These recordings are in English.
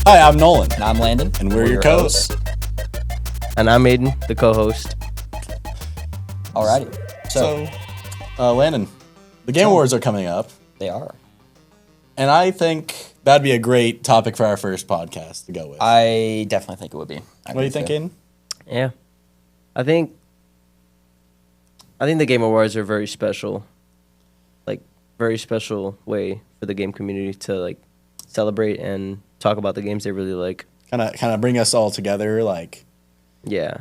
Hi, I'm Nolan. And I'm Landon. And we're your co-hosts. And I'm Aiden, the co-host. Alrighty. So, Landon, the Game Awards are coming up. They are. And I think that'd be a great topic for our first podcast to go with. I definitely think it would be. What do you think, Aiden? Yeah. I think the Game Awards are very special. Like, very special way for the game community to, like, celebrate and talk about the games they really like. Kind of bring us all together, like... Yeah.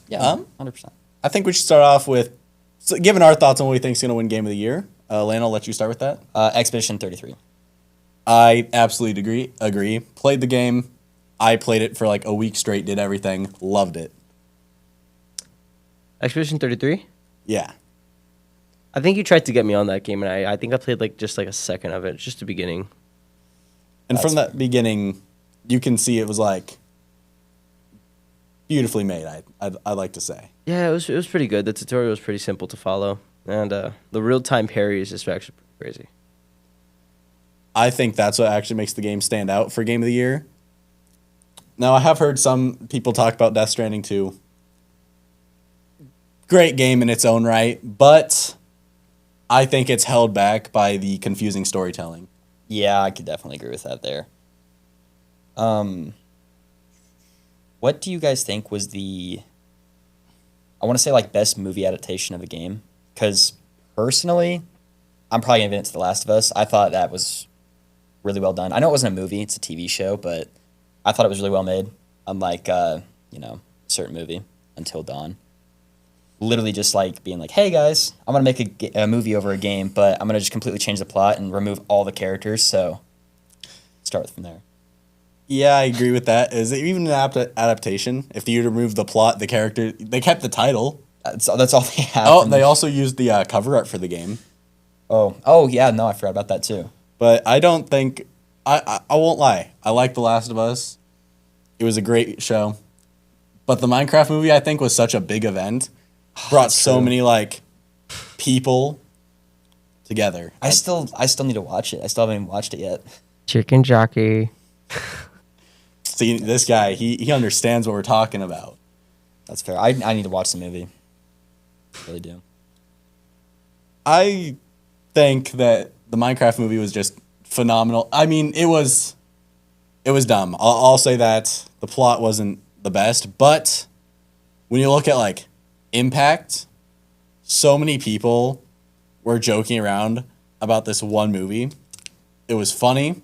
Yeah, 100%. I think we should start off with giving our thoughts on what we think is going to win Game of the Year. Landon, I'll let you start with that. Expedition 33. I absolutely agree. Played the game. I played it for like a week straight, did everything, loved it. Expedition 33? Yeah. I think you tried to get me on that game, and I think I played just a second of it, just the beginning. And from that beginning, you can see it was like beautifully made, I'd like to say. Yeah, it was pretty good. The tutorial was pretty simple to follow, and the real-time parry is just actually pretty crazy. I think that's what actually makes the game stand out for Game of the Year. Now, I have heard some people talk about Death Stranding 2. Great game in its own right, but I think it's held back by the confusing storytelling. Yeah, I could definitely agree with that there. What do you guys think was I want to say best movie adaptation of a game? Because personally, I'm probably going to give it to The Last of Us. I thought that was really well done. I know it wasn't a movie, it's a TV show, but I thought it was really well made. Unlike, a certain movie, Until Dawn. Literally just being like, hey guys, I'm going to make a movie over a game, but I'm going to just completely change the plot and remove all the characters, so start from there. Yeah, I agree with that. Is it even an adaptation? If you remove the plot, the character, they kept the title. That's all they have. Oh, they also used the cover art for the game. Oh yeah, no, I forgot about that too. But I don't think, I won't lie, I like The Last of Us. It was a great show. But the Minecraft movie, I think, was such a big event. Brought so many, people together. I still need to watch it. I still haven't even watched it yet. Chicken jockey. See, this guy, he understands what we're talking about. That's fair. I need to watch the movie. I really do. I think that the Minecraft movie was just phenomenal. I mean, it was dumb. I'll say that. The plot wasn't the best, but when you look at impact, so many people were joking around about this one movie. It was funny,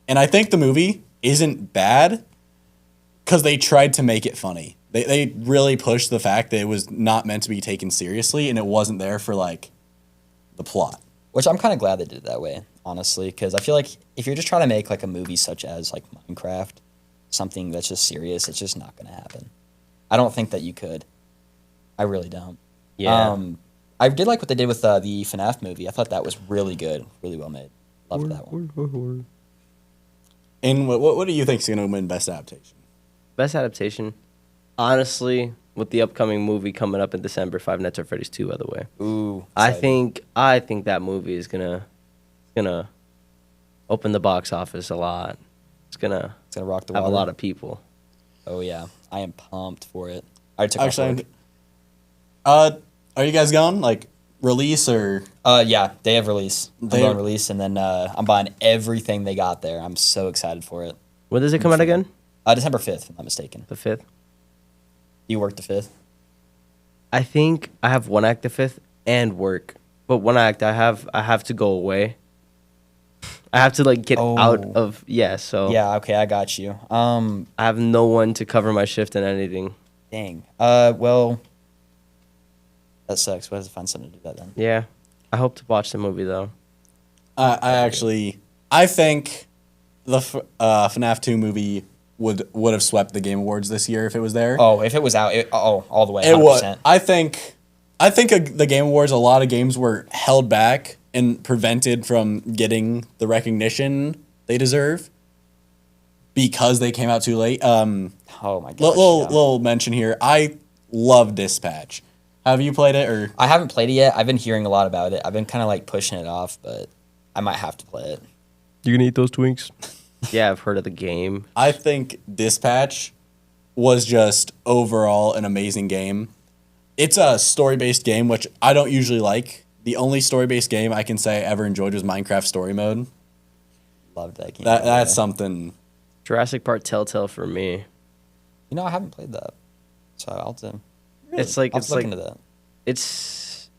and I think the movie isn't bad because they tried to make it funny. They really pushed the fact that it was not meant to be taken seriously, and it wasn't there for the plot. Which I'm kind of glad they did it that way, honestly, because I feel like if you're just trying to make a movie such as Minecraft, something that's just serious, it's just not going to happen. I don't think that you could. I really don't. Yeah. I did like what they did with the FNAF movie. I thought that was really good, really well made. Loved that one. And what do you think is going to win Best Adaptation? Best adaptation? Honestly, with the upcoming movie coming up in December, Five Nights at Freddy's 2, by the way. Ooh. I think that movie is gonna open the box office a lot. It's gonna rock the have water. a lot of people. Oh yeah, I am pumped for it. I took off work. Are you guys going release or? Yeah, day of release. I'm going release, and then I'm buying everything they got there. I'm so excited for it. When does it come out again? December 5th, if I'm not mistaken. The 5th. You work the 5th? I think I have one act the 5th and work, but one act I have to go away. I have to get out of so yeah. Okay, I got you. I have no one to cover my shift and anything. Dang. Well, that sucks. We'll have to find something to do that then. Yeah, I hope to watch the movie though. I think the FNAF 2 movie would have swept the Game Awards this year if it was there. Oh, if it was out, all the way. 100%. It would. I think the Game Awards, a lot of games were held back and prevented from getting the recognition they deserve because they came out too late. Oh my gosh. Little mention here. I love Dispatch. Have you played it or? I haven't played it yet. I've been hearing a lot about it. I've been kind of pushing it off, but I might have to play it. You gonna eat those Twinks? Yeah, I've heard of the game. I think Dispatch was just overall an amazing game. It's a story-based game, which I don't usually like. The only story-based game I can say I ever enjoyed was Minecraft Story Mode. Loved that game. That's something. Jurassic Park Telltale for me. You know, I haven't played that, so I'll have to. It's like I'll have to look into that. it's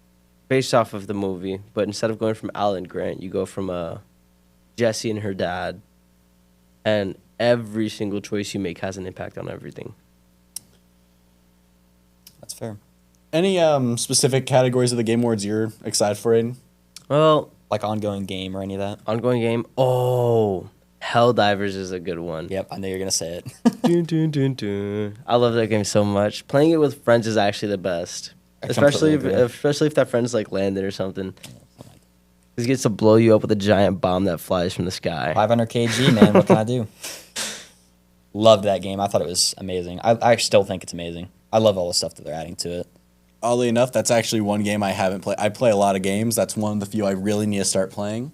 based off of the movie, but instead of going from Alan Grant, you go from Jessie and her dad, and every single choice you make has an impact on everything. That's fair. Any specific categories of the Game Awards you're excited for, Aiden? Well, Like ongoing game or any of that. ongoing game. Oh, Helldivers is a good one. Yep, I knew you were gonna say it. Dun, dun, dun, dun. I love that game so much. Playing it with friends is actually the best. I Especially completely agree. if that friend's like Landon or something. He gets to blow you up with a giant bomb that flies from the sky. 500 kg, man. What can I do? Loved that game. I thought it was amazing. I still think it's amazing. I love all the stuff that they're adding to it. Oddly enough, that's actually one game I haven't played. I play a lot of games. That's one of the few I really need to start playing.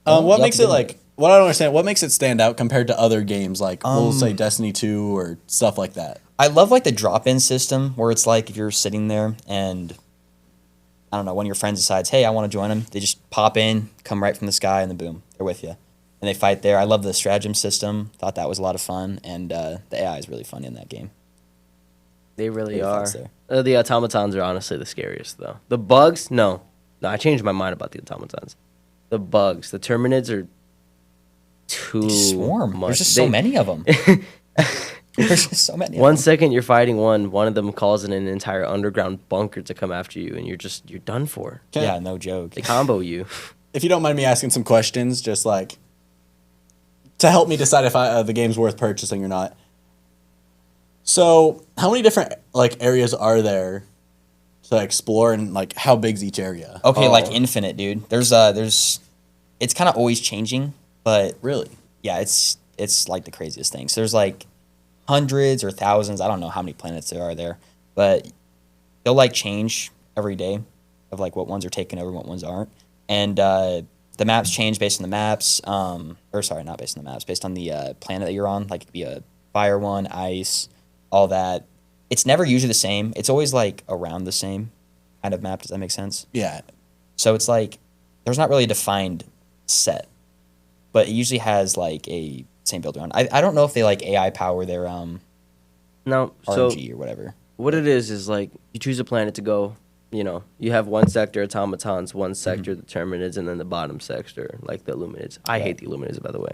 Well, What you'll makes have it to do like? What I don't understand. What makes it stand out compared to other games like we'll say Um, Destiny 2 or stuff like that? I love like the drop-in system where it's like if you're sitting there and I don't know, one of your friends decides, hey, I want to join them. They just pop in, come right from the sky, and then boom, they're with you. And they fight there. I love the stratagem system. Thought that was a lot of fun, and the AI is really fun in that game. They really Really are. fast there. The automatons are honestly the scariest, though. The bugs, no. I changed my mind about the automatons. The bugs, the Terminids are too They swarm. much. There's just so many of them. There's just so many. One of them. second you're fighting one of them calls in an entire underground bunker to come after you, and you're done for. Okay. Yeah, no joke. They combo you. If you don't mind me asking some questions, just like to help me decide if the game's worth purchasing or not. So, how many different like areas are there to explore, and like how big's each area? Okay, like Oh. infinite, dude. There's it's kind of always changing, but Really? yeah, it's like the craziest thing. So there's like hundreds or thousands. I don't know how many planets there are there, but they'll like change every day of like what ones are taken over, and what ones aren't, and the maps change based on the maps. Or sorry, not based on the maps, based on the planet that you're on. Like it could be a fire one, ice, all that. It's never usually the same. It's always like around the same kind of map. Does that make sense? Yeah. So it's like there's not really a defined set, but it usually has like a same build around. I don't know if they like AI power their No, so RNG or whatever. what it is like you choose a planet to go. You know, you have one sector automatons, one sector the Terminids, and then the bottom sector like the Illuminids. I Right. hate the Illuminids, by the way.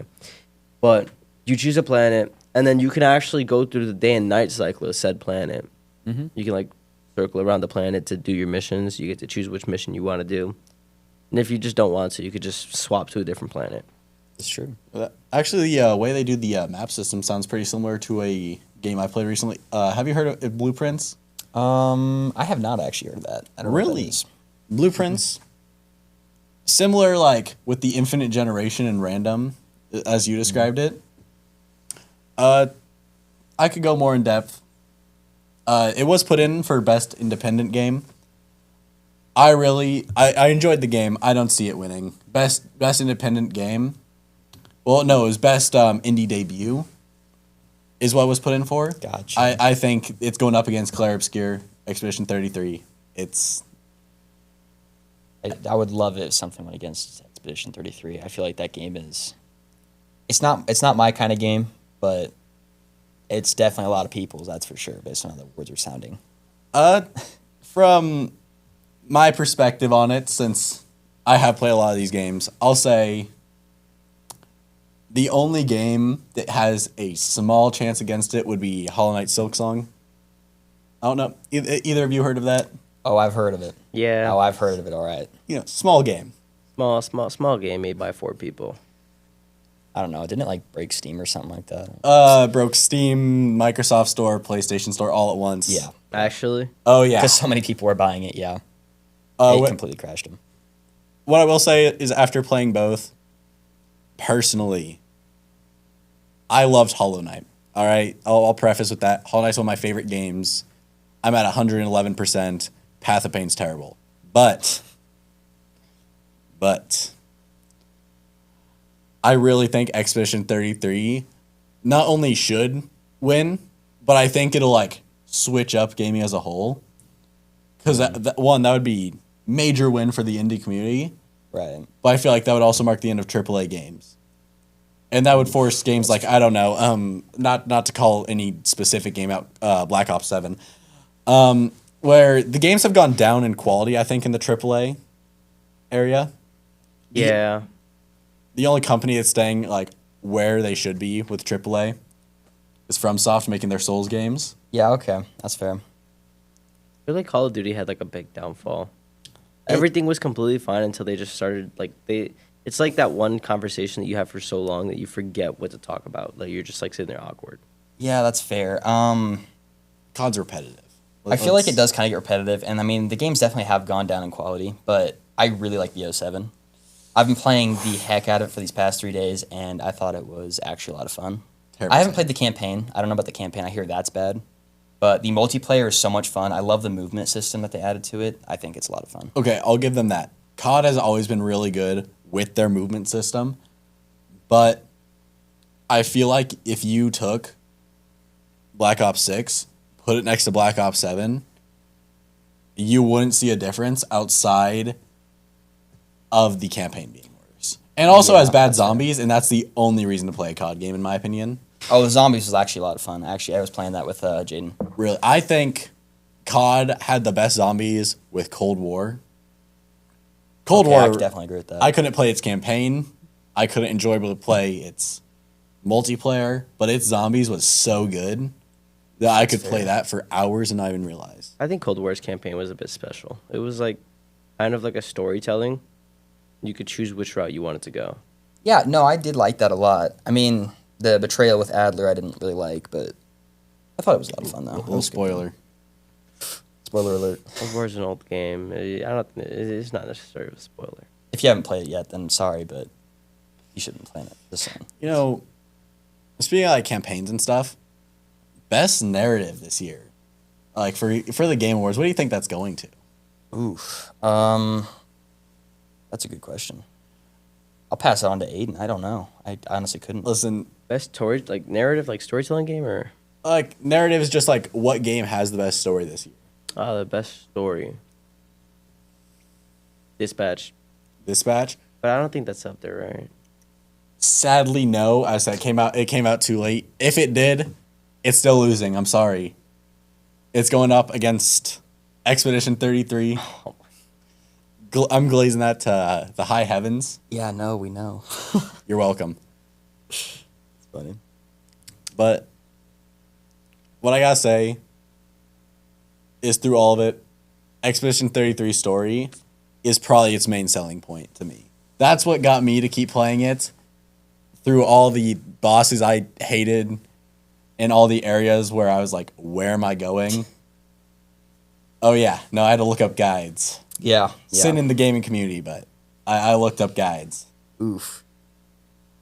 But you choose a planet, and then you can actually go through the day and night cycle of said planet. Mhm. You can like circle around the planet to do your missions. You get to choose which mission you want to do. And if you just don't want to, you could just swap to a different planet. It's true. Actually, the way they do the map system sounds pretty similar to a game I played recently. Have you heard of Blueprints? I have not actually heard of that. I don't know what that Really? is. Blueprints. Similar, like with the infinite generation and random, as you described it. I could go more in depth. It was put in for best independent game. I enjoyed the game. I don't see it winning. Best independent game. Well, no, it was best indie debut. Is what it was put in for. Gotcha. I think it's going up against Claire Obscure, Expedition 33. It's I would love it if something went against Expedition 33. I feel like that game is. It's not my kind of game, but it's definitely a lot of people's. That's for sure, based on how the words are sounding. from my perspective on it, since I have played a lot of these games, I'll say the only game that has a small chance against it would be Hollow Knight Silksong. I don't know. Either of you heard of that? Oh, I've heard of it. Yeah. Oh, I've heard of it. All right. Small game. Small game made by 4 people. I don't know. Didn't it like break Steam or something like that? Broke Steam, Microsoft Store, PlayStation Store all at once. Yeah. Actually, Oh yeah. Because so many people were buying it. Yeah. Uh, It wh- completely crashed them. what I will say is, after playing both, personally, I loved Hollow Knight. All right, I'll preface with that. Hollow Knight's one of my favorite games. I'm at 111%. Path of Pain's terrible, but I really think Expedition 33 not only should win, but I think it'll like switch up gaming as a whole. Because that would be major win for the indie community. Right. But I feel like that would also mark the end of AAA games. And that would force games like, I don't know, not to call any specific game out, Black Ops 7, where the games have gone down in quality, I think, in the AAA area. Yeah. The only company that's staying like where they should be with AAA is FromSoft making their Souls games. Yeah, okay. That's fair. I feel like Call of Duty had like a big downfall. Everything was completely fine until they just started like it's like that one conversation that you have for so long that you forget what to talk about. Like you're just like sitting there awkward. Yeah, that's fair. COD's repetitive. I feel like it does kind of get repetitive, and I mean the games definitely have gone down in quality, but I really like the 07. I've been playing the heck out of it for these past 3 days, and I thought it was actually a lot of fun. Terrible I haven't time. played the campaign. I don't know about the campaign. I hear that's bad. But the multiplayer is so much fun. I love the movement system that they added to it. I think it's a lot of fun. Okay, I'll give them that. COD has always been really good with their movement system, but I feel like if you took Black Ops 6, put it next to Black Ops 7, you wouldn't see a difference outside of the campaign being worse. And also Yeah, has bad that's fair. zombies, and that's the only reason to play a COD game, in my opinion. Oh, the zombies was actually a lot of fun. Actually, I was playing that with Jaden. Really, I think COD had the best zombies with Cold War. Cold Okay, I War, could definitely agree with that. I couldn't play its campaign. I couldn't enjoyably play its multiplayer, but its zombies was so good that I could play that for hours and not even realize. I think Cold War's campaign was a bit special. It was like kind of like a storytelling. You could choose which route you wanted to go. Yeah, no, I did like that a lot. I mean, the betrayal with Adler I didn't really like, but I thought it was a lot of fun, though. It Little was a good spoiler. game. Spoiler alert. Cold War is an old game. It's not necessarily a spoiler. If you haven't played it yet, then sorry, but you shouldn't be playing it. Just saying. You know, speaking of like campaigns and stuff, best narrative this year, like for the Game Awards, what do you think that's going to? Oof. That's a good question. I'll pass it on to Aiden. I don't know. I honestly couldn't. Listen, Best story, like narrative, like storytelling game, or like narrative is just like what game has the best story this year. the best story. Dispatch, Dispatch. but I don't think that's up there, right? Sadly, no. I said it came out too late. If it did, it's still losing. I'm sorry. It's going up against Expedition 33. I'm glazing that to the high heavens. Yeah, no, we know. You're welcome. It's funny. But what I gotta say is through all of it, Expedition 33 story is probably its main selling point to me. That's what got me to keep playing it through all the bosses I hated and all the areas where I was like, where am I going? Oh yeah, no, I had to look up guides. Yeah. Sitting in the gaming community, but I looked up guides. Oof.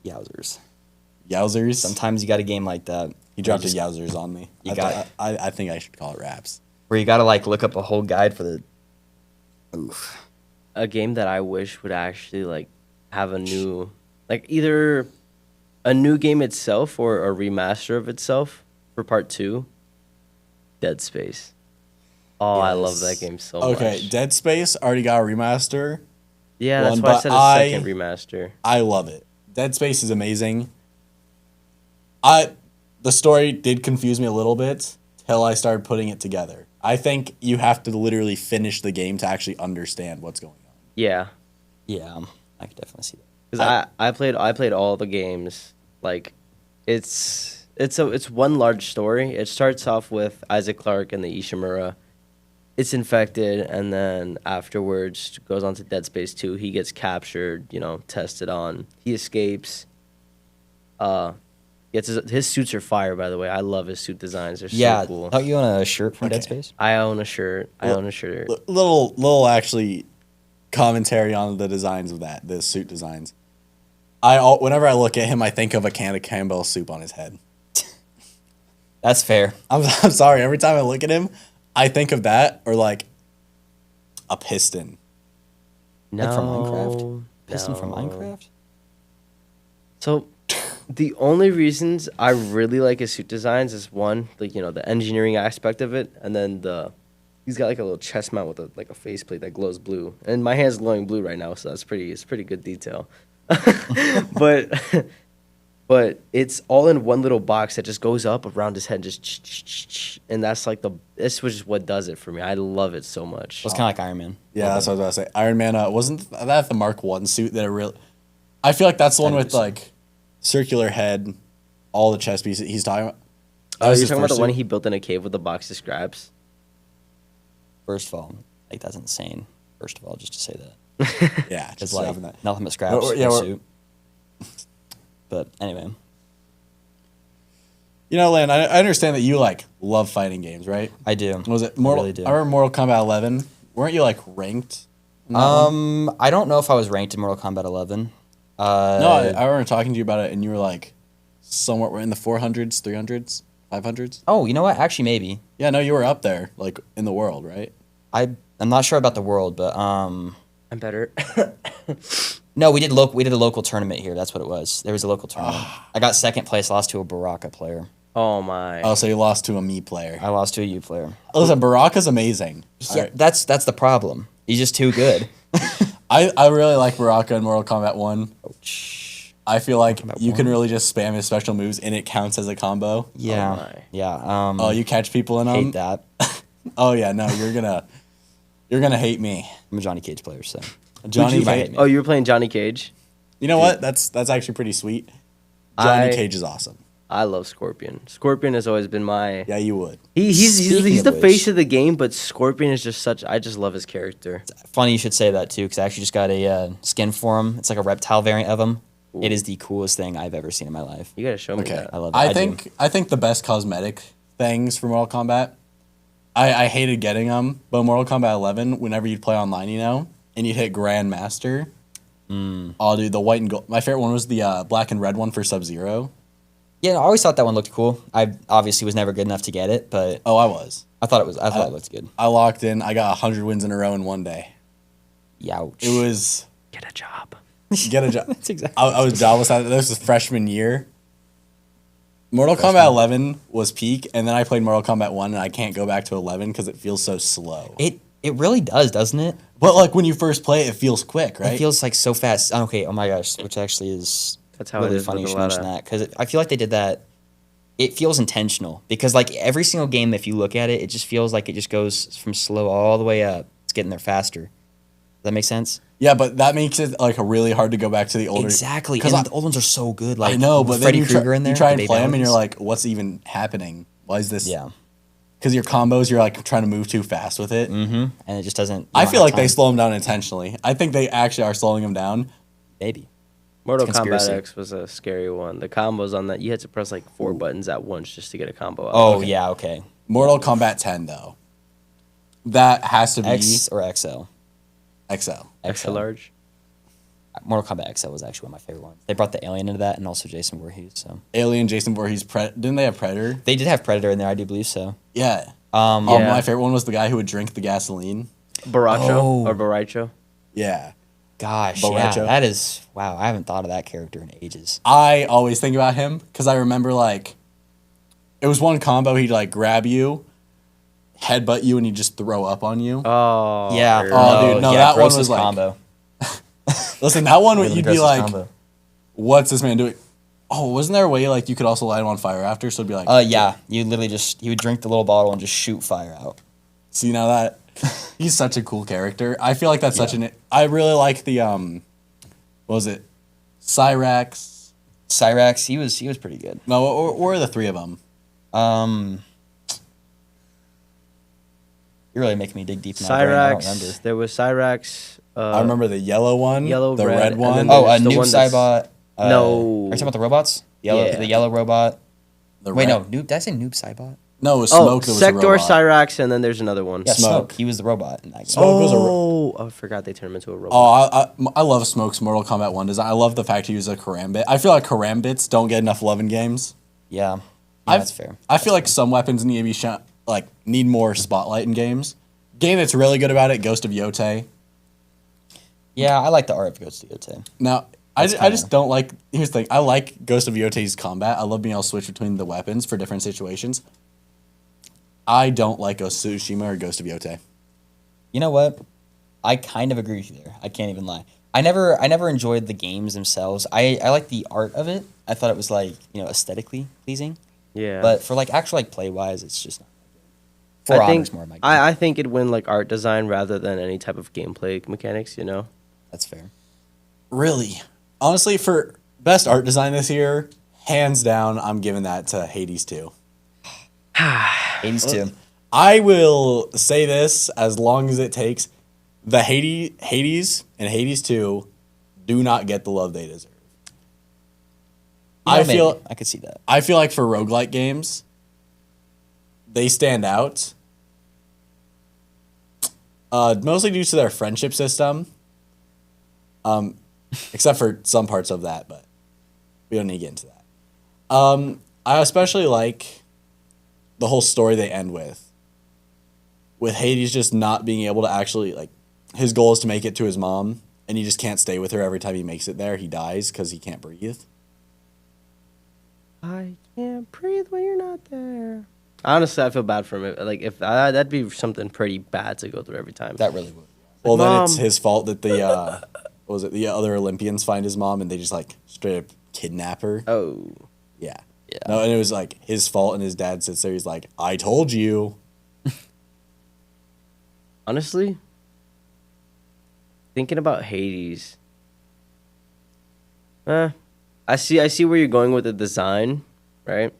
Yowzers. Yowzers. Sometimes you got a game like that. He dropped where a you yowzers on me. You got it. I think I should call it raps. where you got to like look up a whole guide for the. Oof. A game that I wish would actually like have a new, like either a new game itself or a remaster of itself for part 2. Dead Space. Oh, I love that game so much. Okay, Dead Space already got a remaster. Yeah, that's one, why I but said a second remaster. I love it. Dead Space is amazing. The story did confuse me a little bit till I started putting it together. I think you have to literally finish the game to actually understand what's going on. Yeah, Yeah, I could definitely see that. because I played all the games. Like, it's one large story. It starts off with Isaac Clarke and the Ishimura. It's infected, and then afterwards goes on to Dead Space 2. He gets captured, tested on. He escapes. Gets his suits are fire, by the way. I love his suit designs. They're Yeah, so cool. don't you own a shirt from Dead Okay. Space? I own a shirt. Little actually commentary on the designs of the suit designs. Whenever I look at him, I think of a can of Campbell soup on his head. That's fair. I'm sorry. Every time I look at him, I think of that or like a piston. No, Like from Minecraft? Piston from no. Minecraft? So, the only reasons I really like his suit designs is one, like the engineering aspect of it, and then he's got like a little chest mount with a faceplate that glows blue, and my hand's glowing blue right now, so it's pretty good detail. but but it's all in one little box that just goes up around his head, and this was just what does it for me. I love it so much. It's kind of like Iron Man. Yeah, that's what I was about to say. Iron Man wasn't that the Mark 1 suit that really. I feel like that's the one with like circular head, all the chest pieces he's talking about. Oh, you're talking about the one he built in a cave with the box of scraps? First of all, like that's insane. First of all, just to say that. Yeah, It's just like having that. nothing but scraps Or- in yeah, a or- suit. But anyway, You know, Lan, I understand that you like love fighting games, right? I do. Was it I Mortal? really do. I remember Mortal Kombat 11. Weren't you like ranked? in that one? I don't know if I was ranked in Mortal Kombat 11. No, I remember talking to you about it, and you were like, somewhere we're in the 400s, 300s, 500s. Oh, you know what? Actually, maybe. Yeah, no, you were up there, like in the world, right? I'm not sure about the world, but I'm better. no, we did a local tournament here. That's what it was. There was a local tournament. I got second place, lost to a Baraka player. Oh my. Oh, so you lost to a me player. I lost to a U player. Listen, Baraka's amazing. Yeah, All right. that's the problem. He's just too good. I really like Baraka in Mortal Kombat 1. Ouch. I feel like Kombat you can 1. really just spam his special moves, and it counts as a combo. Yeah. my. Yeah. Oh, you catch people in them? hate that. Oh yeah, no, you're gonna hate me. I'm a Johnny Cage player, so Johnny you might Cage. hate me. Oh, you were playing Johnny Cage? You know what? That's actually pretty sweet. Johnny I- Cage is awesome. I love Scorpion. Scorpion has always been my. Yeah, you would. He's Speaking the of face which- of the game, but Scorpion is just such. I just love his character. Funny you should say that too, because I actually just got a skin for him. It's like a reptile variant of him. It is the coolest thing I've ever seen in my life. You gotta show me Okay, that. I love it. I I do. think the best cosmetic things for Mortal Kombat. I hated getting them, but Mortal Kombat 11, whenever you'd play online, and you'd hit Grandmaster. Oh, dude, the white and gold. My favorite one was the black and red one for Sub-Zero. Yeah, I always thought that one looked cool. I obviously was never good enough to get it, but Oh, I was. I thought it looked good. I locked in. I got 100 wins in a row in one day. Youch. It was Get a job. get a job. That's exactly. I was jobless. This was freshman year. Mortal Kombat 11 was peak, and then I played Mortal Kombat 1, and I can't go back to 11 because it feels so slow. It really does, doesn't it? But like when you first play it, it feels quick, right? It feels like so fast. Okay, oh my gosh, which actually is That's how it really is funny you with a should lot mention of- that because I feel like they did that. It feels intentional because like every single game, if you look at it, it just feels like it just goes from slow all the way up. It's getting there faster. Does that make sense? Yeah, but that makes it like really hard to go back to the older. Exactly. Because And the old ones are so good. Like I know, but then Freddy you Krueger in there. you try the and Baby play them, and you're Alberts. like, "What's even happening? Why is this?" yeah. Because your combos, you're like trying to move too fast with it. Mm-hmm. And it just doesn't. you I don't feel have like they time. slow them down intentionally. I think they actually are slowing them down. Maybe. Mortal It's Kombat conspiracy. X was a scary one. The combos on that, you had to press like 4 buttons at once just to get a combo out. Oh Okay. yeah. Okay. Mortal Kombat 10 though, that has to be X or XL. XL. Extra large. Mortal Kombat XL was actually one of my favorite ones. They brought the alien into that and also Jason Voorhees. So Alien, Jason Voorhees, didn't they have Predator? they did have Predator in there. I do believe so. Yeah. Um, Yeah. My favorite one was the guy who would drink the gasoline. Baracho Oh. or Baracho. Yeah. Gosh, Borracho. yeah, that is wow. I haven't thought of that character in ages. I always think about him because I remember like it was one combo he'd like grab you, headbutt you, and he'd just throw up on you. Oh. Yeah. er, Oh, dude, no, yeah, that one grossest was like- combo. Listen, that one Really you'd be grossest like, combo. "What's this man doing?" Oh, wasn't there a way like you could also light him on fire after? So it'd be like, Yeah, you literally he would drink the little bottle and just shoot fire out. See now that he's such a cool character. I feel like that's such an. I really like the what was it, Cyrax? Cyrax, he was pretty good. No, what were the three of them? You're really making me dig deep in my brain. I don't remember. Cyrax. There was Cyrax. I remember the yellow one, yellow, the red, red and one. then Oh, there's the Noob one that's- Saibot. No. Are you talking about the robots? Yeah. The yellow robot. the Wait, red- no, Noob. Did I say Noob Saibot? no, it was Oh, Smoke. That was the Sector, robot. Cyrax, and then there's another one. Yeah, Smoke. Smoke. He was the robot in that game. Smoke was a Oh, I forgot they turned him into a robot. Oh, I love Smoke's Mortal Kombat 1 design. I love the fact he used a karambit. I feel like karambits don't get enough love in games. Yeah, I've- that's fair. I feel like some weapons need to be need more spotlight in games. Game that's really good about it, Ghost of Yote. Yeah, I like the art of Ghost of Yote. Now, I just don't like. Here's the thing. I like Ghost of Yote's combat. I love being able to switch between the weapons for different situations. I don't like Ghost of Tsushima or Ghost of Yote. You know what? I kind of agree with you there. I can't even lie. I never enjoyed the games themselves. I like the art of it. I thought it was like, aesthetically pleasing. Yeah. But for like actual like play wise, it's just not. For I think Honor's more my game. I think it'd win like art design rather than any type of gameplay mechanics. That's fair. Really, honestly, for best art design this year, hands down, I'm giving that to Hades 2. Hades 2. I will say this as long as it takes. The Hades and Hades 2 do not get the love they deserve. I could see that. I feel like for roguelike games, they stand out. Mostly due to their friendship system. Except for some parts of that, but we don't need to get into that. I especially like the whole story they end with. With Hades just not being able to actually, like, his goal is to make it to his mom, and he just can't stay with her every time he makes it there. He dies because he can't breathe. I can't breathe when you're not there. Honestly, I feel bad for him. Like, if that'd be something pretty bad to go through every time. That really would. Well, then Mom. it's his fault that the the other Olympians find his mom and they just like straight up kidnap her. Oh. Yeah. Yeah. No, and it was like his fault, and his dad sits there. He's like, "I told you." Honestly, thinking about Hades, I see where you're going with the design, right?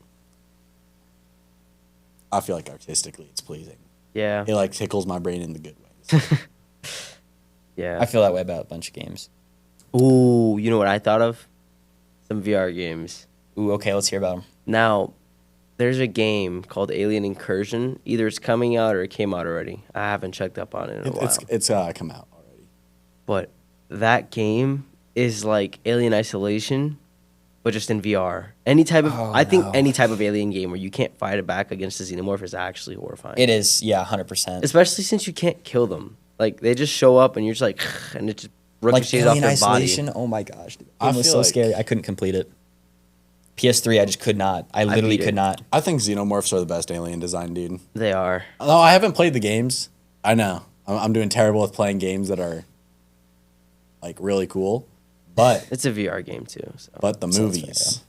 I feel like artistically it's pleasing. Yeah. It like tickles my brain in the good ways. Yeah. I feel that way about a bunch of games. Ooh, you know what I thought of? Some VR games. Ooh, okay, let's hear about them. Now, there's a game called Alien Incursion. Either it's coming out or it came out already. I haven't checked up on it in a while. It's come out already. But that game is like Alien Isolation, but just in VR. Any type of any type of alien game where you can't fight it back against the xenomorph is actually horrifying. It is, yeah, 100%. Especially since you can't kill them. Like they just show up and you're just like, and it just ricochets off Alien their Isolation, body. oh my gosh. Dude. I It was feel so like- scary. I couldn't complete it. PS3, I just could not. I literally beat could it. not. I think xenomorphs are the best alien design, dude. They are. No, I haven't played the games. I know. I'm doing terrible with playing games that are like really cool, but It's a VR game too. So but the Sounds fair, movies.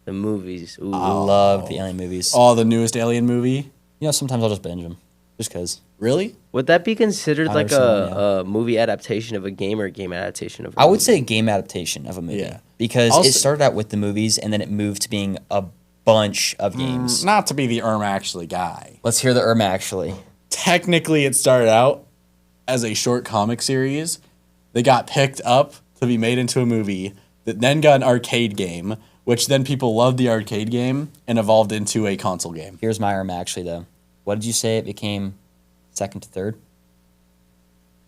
the movies. Ooh. I love the alien movies. Oh, the newest Alien movie. Sometimes I'll just binge them. Just because. Really? Would that be considered I've like never seen one, a movie adaptation of a game or a game adaptation of a I would movie? say a game adaptation of a movie. Yeah. Because I'll it say- started out with the movies and then it moved to being a bunch of games. Not to be the actually guy. Let's hear the Irma actually. Technically, it started out as a short comic series. They got picked up to be made into a movie that then got an arcade game, which then people loved the arcade game and evolved into a console game. Here's my Irma actually though. What did you say it became second to third?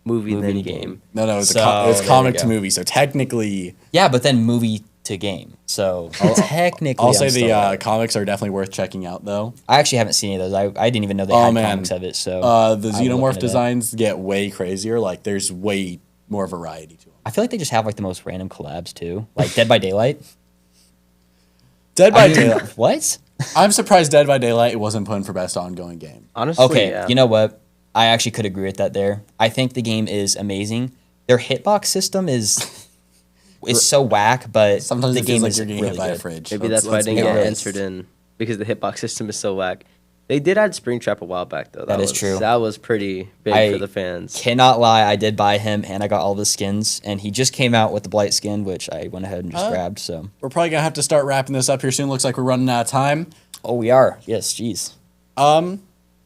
movie movie then to game. game. No, it's So, it's there comic we to go. movie. So technically, Yeah, but then movie to game. So technically, I'll say I'm still the right. comics are definitely worth checking out, though. I actually haven't seen any of those. I didn't even know they Oh, had man. comics of it. So The I will look xenomorph into that. designs get way crazier. Like, there's way more variety to them. I feel like they just have like the most random collabs too, like Dead by Daylight. Dead by I mean, Daylight. what? I'm surprised Dead by Daylight it wasn't put in for best ongoing game. Honestly, Okay, yeah. you know what? I actually could agree with that there. I think the game is amazing. Their hitbox system is so whack, but Sometimes the it game feels like is you're getting really hit by a good. fridge. Maybe that's why I Let's didn't be get honest. entered in, because the hitbox system is so whack. They did add Springtrap a while back, though. That is was, true. That was pretty big I for the fans. Cannot lie, I did buy him, and I got all the skins, and he just came out with the Blight skin, which I went ahead and just grabbed. So, We're probably going to have to start wrapping this up here soon. Looks like we're running out of time. oh, we are. Yes, jeez.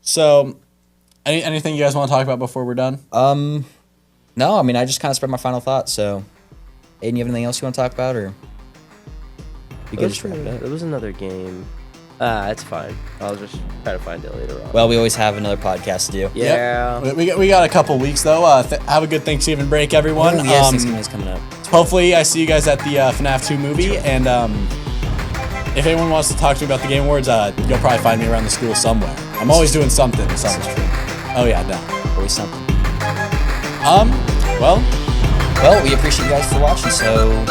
So, anything you guys want to talk about before we're done? No, I mean I just kind of spread my final thoughts. So, Aiden, you have anything else you want to talk about, or you could just wrap it up? There was another game. It's fine. I'll just try to find it later on. Well, we always have another podcast to do. yeah. Yep. We got a couple weeks, though. Have a good Thanksgiving break, everyone. Oh, yes, Thanksgiving is coming up. Hopefully, I see you guys at the FNAF 2 movie. And if anyone wants to talk to me about the Game Awards, you'll probably find me around the school somewhere. I'm always doing something. This is true. Oh, yeah, no. Always something. Well, Well, we appreciate you guys for watching. So,